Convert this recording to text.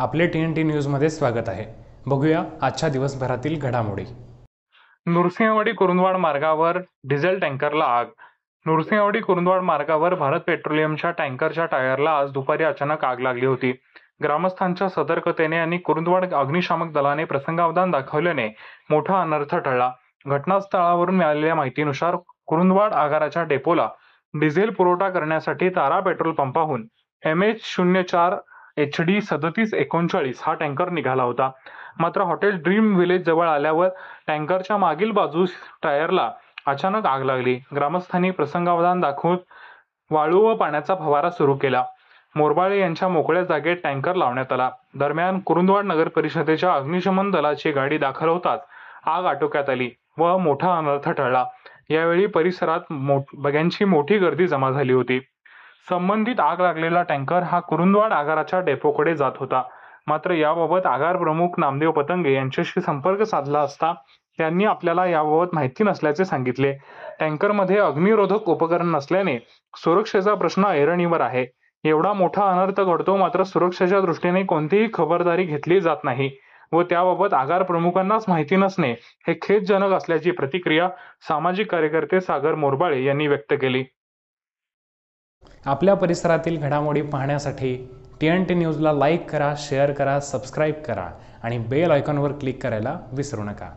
आपले TNT न्यूजमध्ये स्वागत आहे। बघूया आजच्या दिवसभरातील घडामोडी। नृसिंहवाडी कुरुंदवाड मार्गावर डिझेल टँकरला आग। नृसिंहवाडी कुरुंदवाड मार्गावर भारत पेट्रोलियमच्या टँकरच्या टायरला आज दुपारी अचानक आग लागली होती। ग्रामस्थांच्या सतर्कतेने आणि कुरुंदवाड अग्निशामक दलाने प्रसंगावधान दाखवल्याने मोठा अनर्थ टळला। घटनास्थळावरून मिळालेल्या माहितीनुसार कुरुंदवाड आगाराच्या डेपोला डिझेल पुरवठा करण्यासाठी तारा पेट्रोल पंपाहून MH04 HD 3739 हा टँकर निघाला होता। मात्र हॉटेल ड्रीम विलेज जवळ आल्यावर टँकरच्या मागील बाजूस टायरला अचानक आग लागली। ग्रामस्थांनी प्रसंगावधान दाखवून वाळू व पाण्याचा फवारा सुरू केला। मोरबाळे यांच्या मोकळ्या जागेत टँकर लावण्यात आला। दरम्यान कुरुंदवाड नगर परिषदेच्या अग्निशमन दलाची गाडी दाखल होताच आग आटोक्यात आली व मोठा अनर्थ टळला। यावेळी परिसरात बघ्यांची मोठी गर्दी जमा झाली होती। संबंधित आग लागलेला टँकर हा कुरुंदवाड आगाराच्या डेपोकडे जात होता। मात्र याबाबत आगार प्रमुख नामदेव पतंगे यांच्याशी संपर्क साधला असता त्यांनी आपल्याला याबाबत माहिती नसल्याचे सांगितले। टँकरमध्ये अग्निरोधक उपकरण नसल्याने सुरक्षेचा प्रश्न ऐरणीवर आहे। एवढा मोठा अनर्थ घडतो मात्र सुरक्षेच्या दृष्टीने कोणतीही खबरदारी घेतली जात नाही व त्याबाबत आगार प्रमुखांनाच माहिती नसणे हे खेदजनक असल्याची प्रतिक्रिया सामाजिक कार्यकर्ते सागर मोरबाळे यांनी व्यक्त केली। आपल्या परिसरातील घडामोडी पाहण्यासाठी TNT न्यूजला लाईक करा, शेअर करा, सबस्क्राईब करा आणि बेल आयकॉनवर क्लिक करायला विसरू नका।